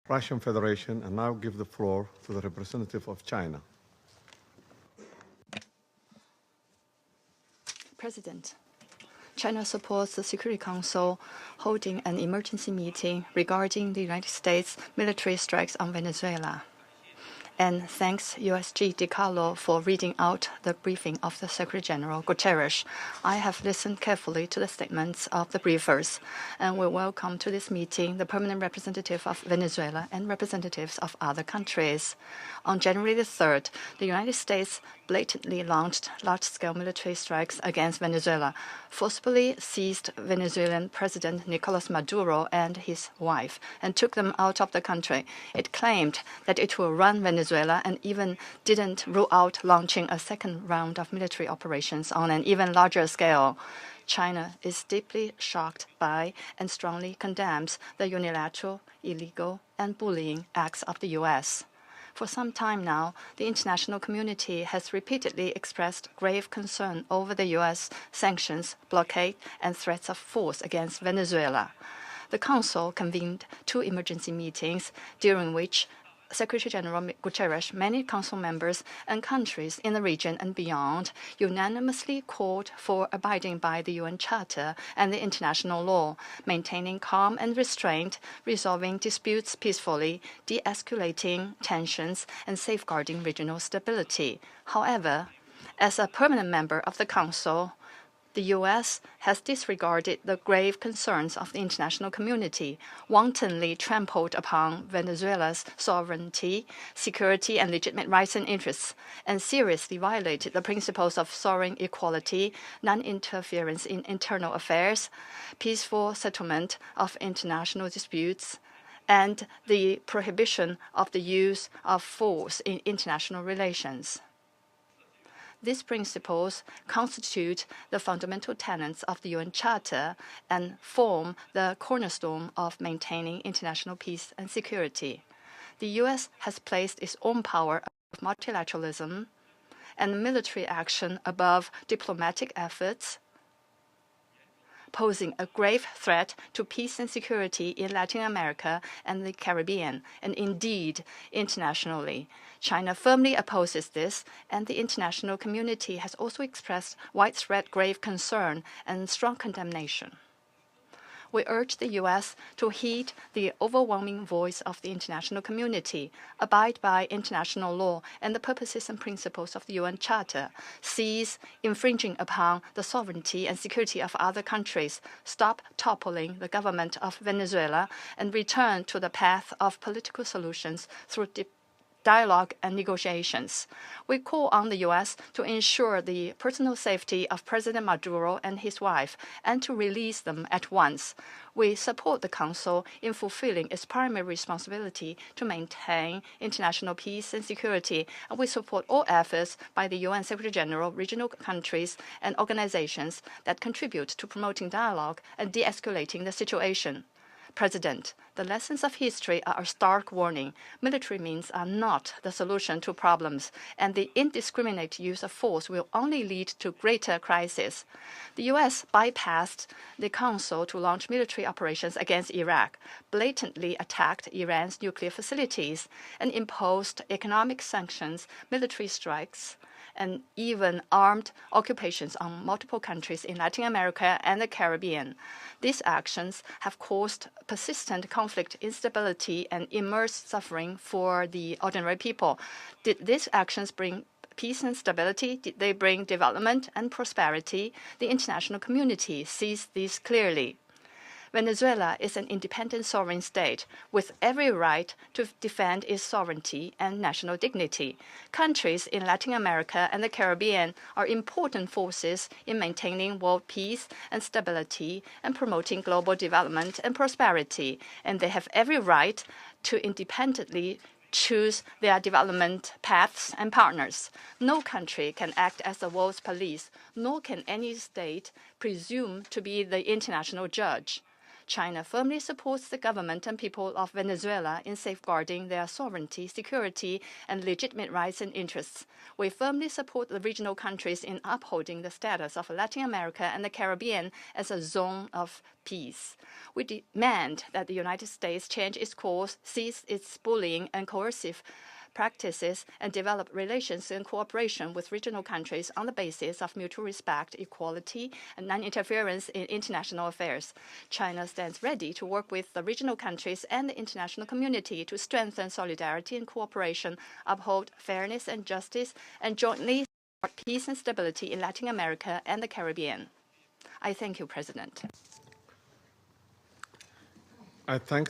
Russian Federation, and now give the floor to the representative of China. President, China supports the Security Council holding an emergency meeting regarding the United States military strikes on Venezuela. And thanks USG DiCarlo for reading out the briefing of the Secretary General Guterres. I have listened carefully to the statements of the briefers, and we welcome to this meeting the permanent representative of Venezuela and representatives of other countries. On January the 3rd, the United States blatantly launched large-scale military strikes against Venezuela, forcibly seized Venezuelan President Nicolás Maduro and his wife, and took them out of the country. It claimed that it will run Venezuela and even didn't rule out launching a second round of military operations on an even larger scale. China is deeply shocked by and strongly condemns the unilateral, illegal, and bullying acts of the U.S. For some time now, the international community has repeatedly expressed grave concern over the U.S. sanctions, blockade, and threats of force against Venezuela. The Council convened 2 emergency meetings, during which Secretary General Guterres, many Council members, and countries in the region and beyond unanimously called for abiding by the UN Charter and the international law, maintaining calm and restraint, resolving disputes peacefully, de-escalating tensions, and safeguarding regional stability. However, as a permanent member of the Council, the U.S. has disregarded the grave concerns of the international community, wantonly trampled upon Venezuela's sovereignty, security, and legitimate rights and interests, and seriously violated the principles of sovereign equality, non-interference in internal affairs, peaceful settlement of international disputes, and the prohibition of the use of force in international relations. These principles constitute the fundamental tenets of the UN Charter and form the cornerstone of maintaining international peace and security. The U.S. has placed its own power above multilateralism and military action above diplomatic efforts, posing a grave threat to peace and security in Latin America and the Caribbean, and indeed internationally. China firmly opposes this, and the international community has also expressed widespread grave concern and strong condemnation. We urge the U.S. to heed the overwhelming voice of the international community, abide by international law and the purposes and principles of the UN Charter, cease infringing upon the sovereignty and security of other countries, stop toppling the government of Venezuela, and return to the path of political solutions through dialogue and negotiations. We call on the U.S. to ensure the personal safety of President Maduro and his wife and to release them at once. We support the Council in fulfilling its primary responsibility to maintain international peace and security, and we support all efforts by the UN Secretary General, regional countries, and organizations that contribute to promoting dialogue and de-escalating the situation. President, the lessons of history are a stark warning. Military means are not the solution to problems, and the indiscriminate use of force will only lead to greater crisis. The U.S. bypassed the Council to launch military operations against Iraq, blatantly attacked Iran's nuclear facilities, and imposed economic sanctions, military strikes, and even armed occupations on multiple countries in Latin America and the Caribbean. These actions have caused persistent conflict, instability, and immense suffering for the ordinary people. Did these actions bring peace and stability? Did they bring development and prosperity? The international community sees this clearly. Venezuela is an independent sovereign state with every right to defend its sovereignty and national dignity. Countries in Latin America and the Caribbean are important forces in maintaining world peace and stability and promoting global development and prosperity, and they have every right to independently choose their development paths and partners. No country can act as the world's police, nor can any state presume to be the international judge. China firmly supports the government and people of Venezuela in safeguarding their sovereignty, security, and legitimate rights and interests. We firmly support the regional countries in upholding the status of Latin America and the Caribbean as a zone of peace. We demand that the United States change its course, cease its bullying and coercive practices, and develop relations and cooperation with regional countries on the basis of mutual respect, equality, and non-interference in international affairs. China stands ready to work with the regional countries and the international community to strengthen solidarity and cooperation, uphold fairness and justice, and jointly support peace and stability in Latin America and the Caribbean. I thank you, President. I thank